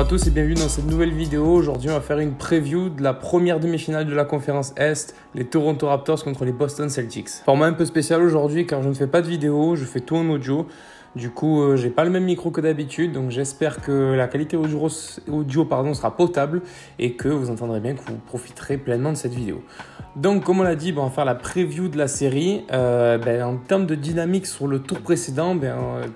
Bonjour à tous et bienvenue dans cette nouvelle vidéo. Aujourd'hui, on va faire une preview de la première demi-finale de la conférence Est, les Toronto Raptors contre les Boston Celtics. Format un peu spécial aujourd'hui car je ne fais pas de vidéo, je fais tout en audio. Du coup, j'ai pas le même micro que d'habitude, donc j'espère que la qualité audio sera potable et que vous entendrez bien, que vous profiterez pleinement de cette vidéo. Donc, comme on l'a dit, on va faire la preview de la série. En termes de dynamique sur le tour précédent,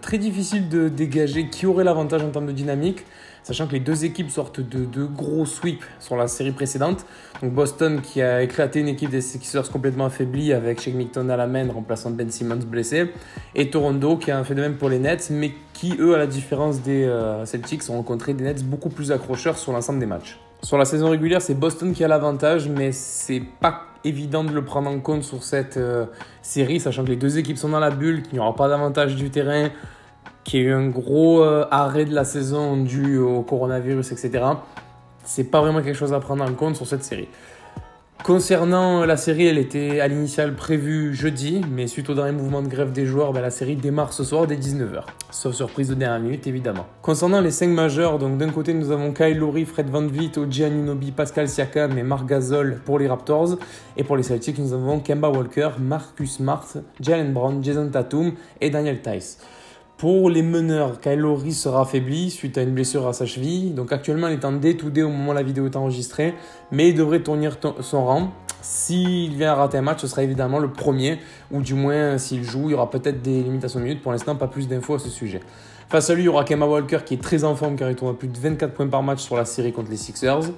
très difficile de dégager qui aurait l'avantage en termes de dynamique, sachant que les deux équipes sortent de deux gros sweeps sur la série précédente. Donc Boston qui a éclaté une équipe des Sixers complètement affaiblie avec Shake Milton à la main remplaçant Ben Simmons blessé, et Toronto qui a fait de même pour les Nets, mais qui eux, à la différence des Celtics, ont rencontré des Nets beaucoup plus accrocheurs sur l'ensemble des matchs. Sur la saison régulière, c'est Boston qui a l'avantage, mais c'est pas évident de le prendre en compte sur cette série, sachant que les deux équipes sont dans la bulle, qu'il n'y aura pas d'avantage du terrain, qu'il y a eu un gros arrêt de la saison dû au coronavirus, etc. C'est pas vraiment quelque chose à prendre en compte sur cette série. Concernant la série, elle était à l'initiale prévue jeudi, mais suite au dernier mouvement de grève des joueurs, la série démarre ce soir dès 19h. Sauf surprise de dernière minute, évidemment. Concernant les 5 majeurs, donc d'un côté nous avons Kyle Lowry, Fred VanVleet, OG Anunoby, Pascal Siakam et Marc Gasol pour les Raptors. Et pour les Celtics, nous avons Kemba Walker, Marcus Smart, Jaylen Brown, Jason Tatum et Daniel Theis. Pour les meneurs, Kyle Lowry sera affaibli suite à une blessure à sa cheville. Donc actuellement, il est en day-to-day au moment où la vidéo est enregistrée, mais il devrait tenir son rang. S'il vient à rater un match, ce sera évidemment le premier, ou du moins s'il joue, il y aura peut-être des limitations de minutes. Pour l'instant, pas plus d'infos à ce sujet. Face à lui, il y aura Kemba Walker qui est très en forme car il tourne à plus de 24 points par match sur la série contre les Sixers.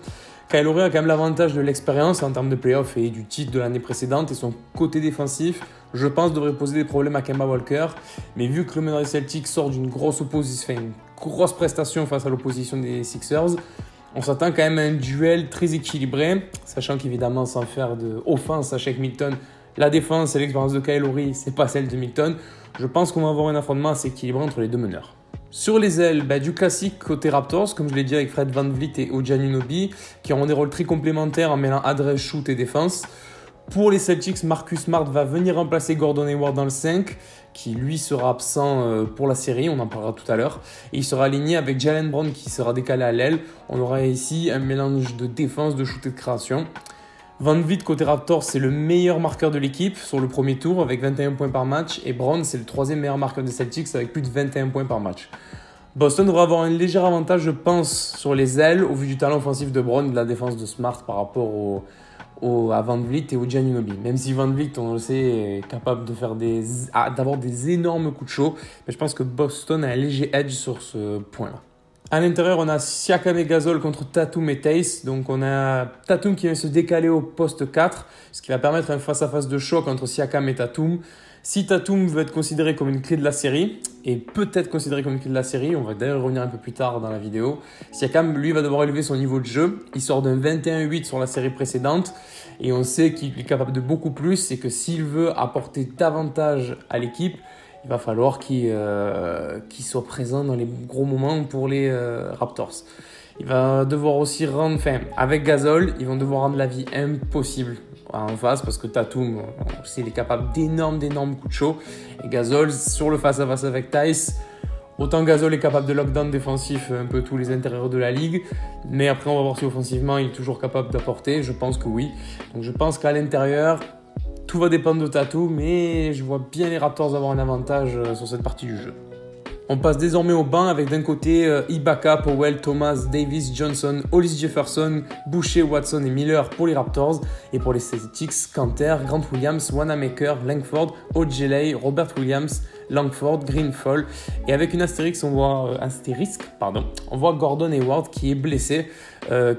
Kyle Lowry a quand même l'avantage de l'expérience en termes de playoff et du titre de l'année précédente, et son côté défensif, je pense, devrait poser des problèmes à Kemba Walker. Mais vu que le meneur des Celtics sort d'une grosse prestation face à l'opposition des Sixers, on s'attend quand même à un duel très équilibré, sachant qu'évidemment, sans faire d'offense à Shake Milton, la défense et l'expérience de Kyle Lowry, c'est pas celle de Milton. Je pense qu'on va avoir un affrontement assez équilibré entre les deux meneurs. Sur les ailes, du classique côté Raptors, comme je l'ai dit avec Fred VanVleet et OG Anunoby, qui auront des rôles très complémentaires en mêlant adresse, shoot et défense. Pour les Celtics, Marcus Smart va venir remplacer Gordon Hayward dans le 5, qui lui sera absent pour la série, on en parlera tout à l'heure. Et il sera aligné avec Jaylen Brown qui sera décalé à l'aile. On aura ici un mélange de défense, de shoot et de création. VanVleet côté Raptors, c'est le meilleur marqueur de l'équipe sur le premier tour avec 21 points par match, et Brown c'est le troisième meilleur marqueur des Celtics avec plus de 21 points par match. Boston devrait avoir un léger avantage, je pense, sur les ailes au vu du talent offensif de Brown et de la défense de Smart par rapport à VanVleet et OG Anunoby. Même si VanVleet, on le sait, est capable de faire d'avoir des énormes coups de chaud, mais je pense que Boston a un léger edge sur ce point-là. À l'intérieur, on a Siakam et Gasol contre Tatum et Theis. Donc on a Tatum qui vient se décaler au poste 4, ce qui va permettre un face-à-face de choc entre Siakam et Tatum. Si Tatum veut être considéré comme une clé de la série, et peut-être considéré comme une clé de la série, on va d'ailleurs revenir un peu plus tard dans la vidéo, Siakam, lui, va devoir élever son niveau de jeu. Il sort d'un 21-8 sur la série précédente, et on sait qu'il est capable de beaucoup plus, et que s'il veut apporter davantage à l'équipe, il va falloir qu'il soit présent dans les gros moments pour les Raptors. Il va devoir aussi avec Gasol, ils vont devoir rendre la vie impossible en face parce que Tatum, on sait, il est capable d'énormes coups de chaud. Et Gasol, sur le face-à-face avec Theis, autant Gasol est capable de lockdown défensif un peu tous les intérieurs de la ligue, mais après on va voir si offensivement il est toujours capable d'apporter. Je pense que oui. Donc je pense qu'à l'intérieur, tout va dépendre de Tatum, mais je vois bien les Raptors avoir un avantage sur cette partie du jeu. On passe désormais au banc avec d'un côté Ibaka, Powell, Thomas, Davis, Johnson, Hollis Jefferson, Boucher, Watson et Miller pour les Raptors. Et pour les Celtics, Kanter, Grant Williams, Wanamaker, Langford, Ojeley, Robert Williams, Langford, Greenfall. Et avec une astérisque, on voit Gordon Hayward qui est blessé,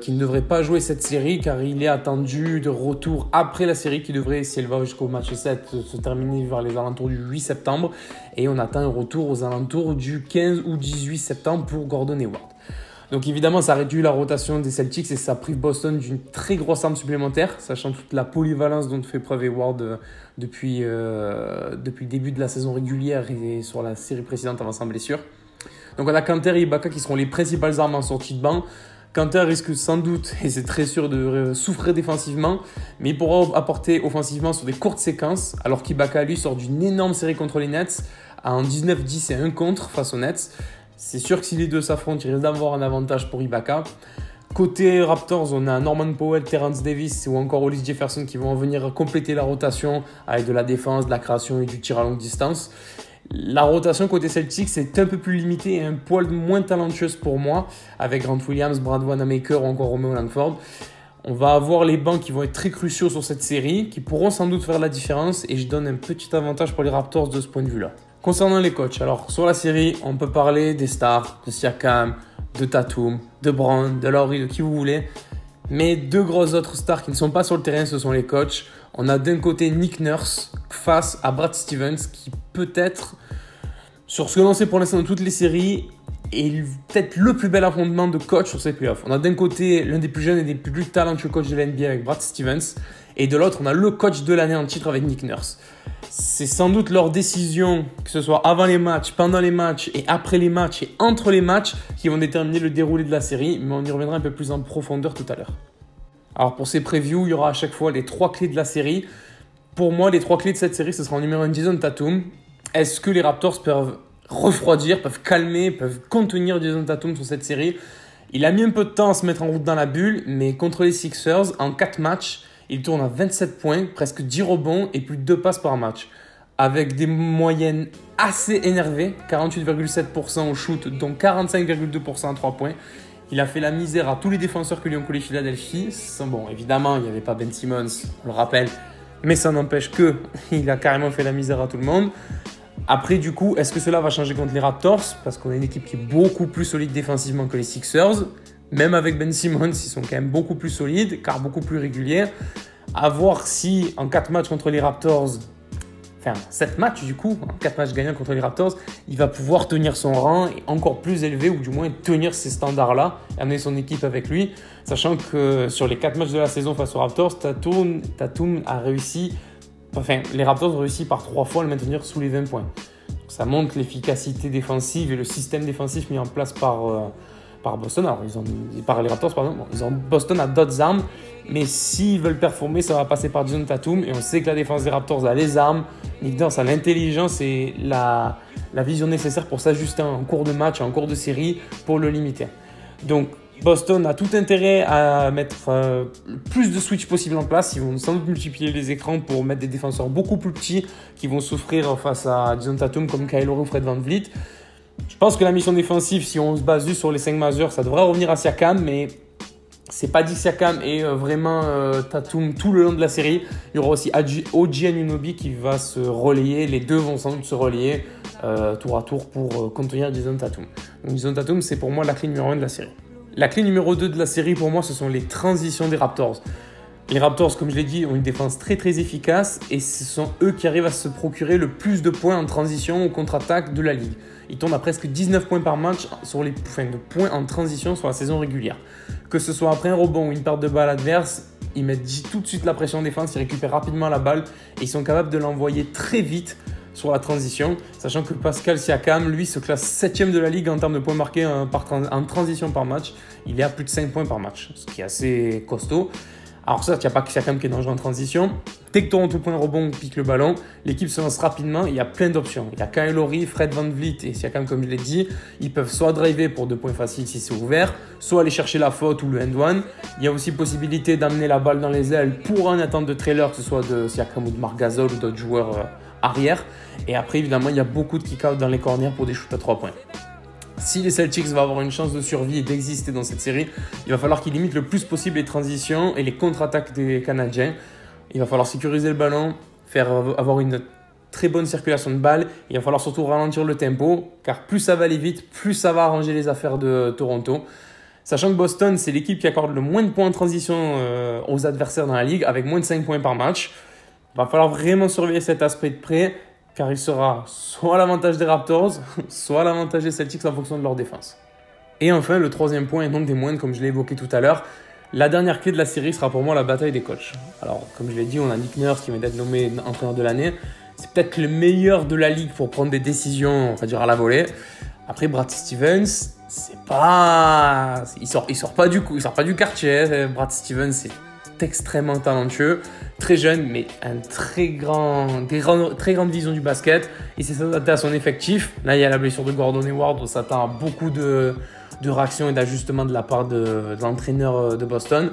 qui ne devrait pas jouer cette série car il est attendu de retour après la série qui devrait, si elle va jusqu'au match 7, se terminer vers les alentours du 8 septembre. Et on attend un retour aux alentours du 15 ou 18 septembre pour Gordon Hayward. Donc évidemment, ça réduit la rotation des Celtics et ça prive Boston d'une très grosse arme supplémentaire, sachant toute la polyvalence dont fait preuve Hayward depuis le début de la saison régulière et sur la série précédente avant sa blessure. Donc on a Kanter et Ibaka qui seront les principales armes en sortie de banc. Kanter risque sans doute, et c'est très sûr, de souffrir défensivement, mais il pourra apporter offensivement sur des courtes séquences, alors qu'Ibaka, lui, sort d'une énorme série contre les Nets, en 19-10 et 1 contre face aux Nets. C'est sûr que si les deux s'affrontent, il risque d'avoir un avantage pour Ibaka. Côté Raptors, on a Norman Powell, Terrence Davis ou encore Hollis Jefferson qui vont venir compléter la rotation avec de la défense, de la création et du tir à longue distance. La rotation côté Celtics est un peu plus limitée et un poil moins talentueuse pour moi, avec Grant Williams, Brad Wanamaker ou encore Romeo Langford. On va avoir les bancs qui vont être très cruciaux sur cette série, qui pourront sans doute faire la différence, et je donne un petit avantage pour les Raptors de ce point de vue-là. Concernant les coachs, alors sur la série, on peut parler des stars, de Siakam, de Tatum, de Brown, de Lowry, de qui vous voulez. Mais deux grosses autres stars qui ne sont pas sur le terrain, ce sont les coachs. On a d'un côté Nick Nurse face à Brad Stevens, qui peut-être, sur ce que l'on sait pour l'instant dans toutes les séries, est peut-être le plus bel affrontement de coach sur ces playoffs. On a d'un côté l'un des plus jeunes et des plus talentueux coachs de la NBA avec Brad Stevens, et de l'autre, on a le coach de l'année en titre avec Nick Nurse. C'est sans doute leur décision, que ce soit avant les matchs, pendant les matchs et après les matchs et entre les matchs, qui vont déterminer le déroulé de la série, mais on y reviendra un peu plus en profondeur tout à l'heure. Alors pour ces previews, il y aura à chaque fois les 3 clés de la série. Pour moi, les 3 clés de cette série, ce sera en numéro 1 Jason Tatum. Est-ce que les Raptors peuvent refroidir, peuvent calmer, peuvent contenir Jason Tatum sur cette série? Il a mis un peu de temps à se mettre en route dans la bulle, mais contre les Sixers, en 4 matchs, il tourne à 27 points, presque 10 rebonds et plus de 2 passes par match. Avec des moyennes assez énervées, 48,7% au shoot, dont 45,2% à 3 points. Il a fait la misère à tous les défenseurs que lui ont collé Philadelphie. Bon, évidemment, il n'y avait pas Ben Simmons, on le rappelle, mais ça n'empêche qu'il a carrément fait la misère à tout le monde. Après, du coup, est-ce que cela va changer contre les Raptors? Parce qu'on a une équipe qui est beaucoup plus solide défensivement que les Sixers. Même avec Ben Simmons, ils sont quand même beaucoup plus solides, car beaucoup plus réguliers. À voir si en 4 matchs contre les Raptors, enfin 7 matchs du coup, 4 matchs gagnants contre les Raptors, il va pouvoir tenir son rang et encore plus élevé, ou du moins tenir ces standards-là, et amener son équipe avec lui. Sachant que sur les 4 matchs de la saison face aux Raptors, Tatum a réussi, les Raptors ont réussi par 3 fois à le maintenir sous les 20 points. Donc, ça montre l'efficacité défensive et le système défensif mis en place par Boston. Alors, par les Raptors, pardon. Bon, Boston a d'autres armes, mais s'ils veulent performer, ça va passer par Jason Tatum. Et on sait que la défense des Raptors a les armes, Nick Nurse a l'intelligence et la vision nécessaire pour s'ajuster en cours de match, en cours de série, pour le limiter. Donc, Boston a tout intérêt à mettre le plus de switch possible en place. Ils vont sans doute multiplier les écrans pour mettre des défenseurs beaucoup plus petits qui vont souffrir face à Jason Tatum comme Kyle Lowry ou Fred VanVleet. Je pense que la mission défensive, si on se base juste sur les 5 majeurs, ça devrait revenir à Siakam, mais c'est pas dit que Siakam est vraiment Tatum tout le long de la série. Il y aura aussi OG Anunoby qui va se relayer. Les deux vont sans doute se relayer tour à tour pour contenir Jason Tatum. Donc Jason Tatum, c'est pour moi la clé numéro 1 de la série. La clé numéro 2 de la série, pour moi, ce sont les transitions des Raptors. Les Raptors, comme je l'ai dit, ont une défense très très efficace et ce sont eux qui arrivent à se procurer le plus de points en transition ou contre-attaque de la ligue. Ils tournent à presque 19 points par match de points en transition sur la saison régulière. Que ce soit après un rebond ou une perte de balle adverse, ils mettent tout de suite la pression en défense, ils récupèrent rapidement la balle et ils sont capables de l'envoyer très vite sur la transition, sachant que Pascal Siakam, lui, se classe 7ème de la ligue en termes de points marqués en transition par match. Il est à plus de 5 points par match, ce qui est assez costaud. Alors ça, il n'y a pas que Siakam qui est dangereux en transition. Dès que Toronto prend un rebond ou pique le ballon, l'équipe se lance rapidement. Il y a plein d'options. Il y a Kyle Lowry, Fred VanVleet et Siakam, comme je l'ai dit. Ils peuvent soit driver pour 2 points faciles si c'est ouvert, soit aller chercher la faute ou le end-one. Il y a aussi possibilité d'amener la balle dans les ailes pour un attente de trailer, que ce soit de Siakam ou de Marc Gasol ou d'autres joueurs arrière. Et après, évidemment, il y a beaucoup de kick-out dans les corners pour des shoots à 3 points. Si les Celtics vont avoir une chance de survie et d'exister dans cette série, il va falloir qu'ils limitent le plus possible les transitions et les contre-attaques des Canadiens. Il va falloir sécuriser le ballon, avoir une très bonne circulation de balles. Il va falloir surtout ralentir le tempo, car plus ça va aller vite, plus ça va arranger les affaires de Toronto. Sachant que Boston, c'est l'équipe qui accorde le moins de points en transition aux adversaires dans la ligue, avec moins de 5 points par match. Il va falloir vraiment surveiller cet aspect de près, car il sera soit à l'avantage des Raptors, soit à l'avantage des Celtics en fonction de leur défense. Et enfin, le troisième point, et non des moindres, comme je l'ai évoqué tout à l'heure, la dernière clé de la série sera pour moi la bataille des coachs. Alors, comme je l'ai dit, on a Nick Nurse qui vient d'être nommé entraîneur de l'année. C'est peut-être le meilleur de la ligue pour prendre des décisions, on va dire à la volée. Après, Brad Stevens, c'est pas... Il sort pas du quartier. Brad Stevens, c'est extrêmement talentueux, très jeune, mais très grande vision du basket. Il s'est adapté à son effectif. Là, il y a la blessure de Gordon Hayward, on s'attend à beaucoup de réactions et d'ajustements de la part de l'entraîneur de Boston.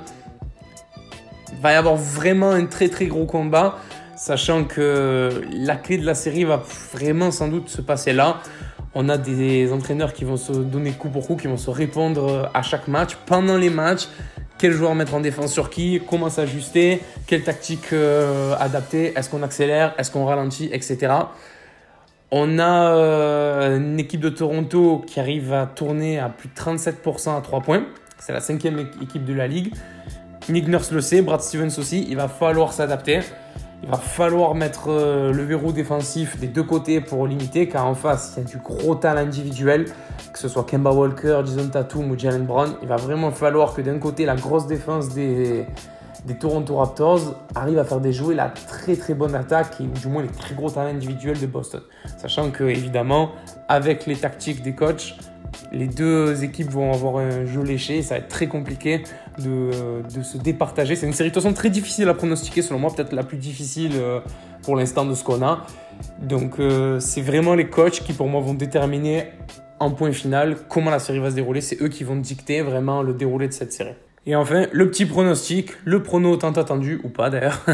Il va y avoir vraiment un très très gros combat, sachant que la clé de la série va vraiment sans doute se passer là. On a des entraîneurs qui vont se donner coup pour coup, qui vont se répondre à chaque match. Pendant les matchs, quel joueur mettre en défense sur qui, comment s'ajuster, quelle tactique adapter, est-ce qu'on accélère, est-ce qu'on ralentit, etc. On a une équipe de Toronto qui arrive à tourner à plus de 37% à 3 points. C'est la 5e équipe de la ligue. Nick Nurse le sait, Brad Stevens aussi. Il va falloir s'adapter. Il va falloir mettre le verrou défensif des deux côtés pour limiter, car en face, il y a du gros talent individuel, que ce soit Kemba Walker, Jason Tatum ou Jaylen Brown. Il va vraiment falloir que d'un côté, la grosse défense des Toronto Raptors arrive à faire déjouer la très très bonne attaque, ou du moins les très gros talents individuels de Boston. Sachant que, évidemment, avec les tactiques des coachs, les deux équipes vont avoir un jeu léché. Ça va être très compliqué de se départager. C'est une série de toute façon très difficile à pronostiquer, selon moi, peut-être la plus difficile pour l'instant de ce qu'on a. Donc c'est vraiment les coachs qui pour moi vont déterminer en point final comment la série va se dérouler. C'est eux qui vont dicter vraiment le déroulé de cette série. Et enfin, le petit pronostic, le prono tant attendu, ou pas d'ailleurs.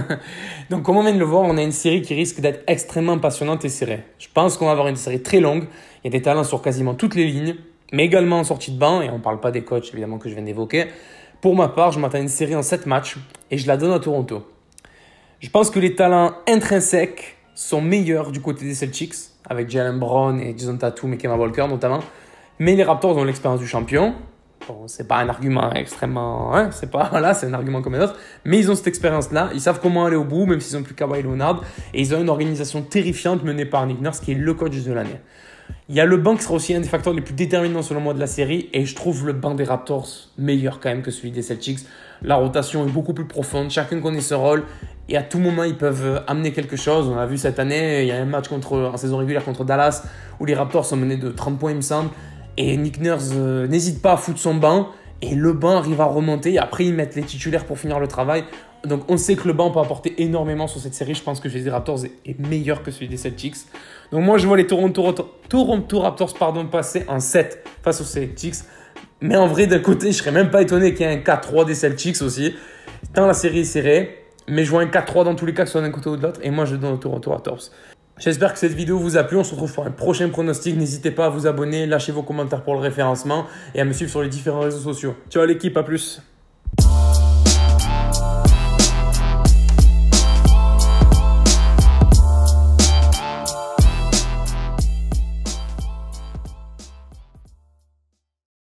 Donc comme on vient de le voir, on a une série qui risque d'être extrêmement passionnante et serrée. Je pense qu'on va avoir une série très longue. Il y a des talents sur quasiment toutes les lignes, mais également en sortie de banc, et on ne parle pas des coachs évidemment que je viens d'évoquer. Pour ma part, je m'attends à une série en 7 matchs et je la donne à Toronto. Je pense que les talents intrinsèques sont meilleurs du côté des Celtics, avec Jaylen Brown et Jason Tatum et Kemba Walker notamment. Mais les Raptors ont l'expérience du champion. Bon, c'est pas un argument extrêmement... Hein, c'est un argument comme un autre. Mais ils ont cette expérience-là. Ils savent comment aller au bout, même s'ils n'ont plus Kawhi Leonard. Et ils ont une organisation terrifiante menée par Nick Nurse, qui est le coach de l'année. Il y a le banc qui sera aussi un des facteurs les plus déterminants selon moi de la série. Et je trouve le banc des Raptors meilleur quand même que celui des Celtics. La rotation est beaucoup plus profonde. Chacun connaît ce rôle. Et à tout moment, ils peuvent amener quelque chose. On a vu cette année, il y a un match en saison régulière contre Dallas où les Raptors sont menés de 30 points, il me semble. Et Nick Nurse n'hésite pas à foutre son banc. Et le banc arrive à remonter. Et après, ils mettent les titulaires pour finir le travail. Donc, on sait que le banc peut apporter énormément sur cette série. Je pense que celui des Raptors est meilleur que celui des Celtics. Donc, moi, je vois les Toronto Raptors passer en 7 face aux Celtics. Mais en vrai, d'un côté, je ne serais même pas étonné qu'il y ait un 4-3 des Celtics aussi. Tant la série est serrée. Mais je vois un 4-3 dans tous les cas, que ce soit d'un côté ou de l'autre. Et moi, je donne aux Toronto Raptors. J'espère que cette vidéo vous a plu. On se retrouve pour un prochain pronostic. N'hésitez pas à vous abonner, lâcher vos commentaires pour le référencement et à me suivre sur les différents réseaux sociaux. Ciao l'équipe, à plus.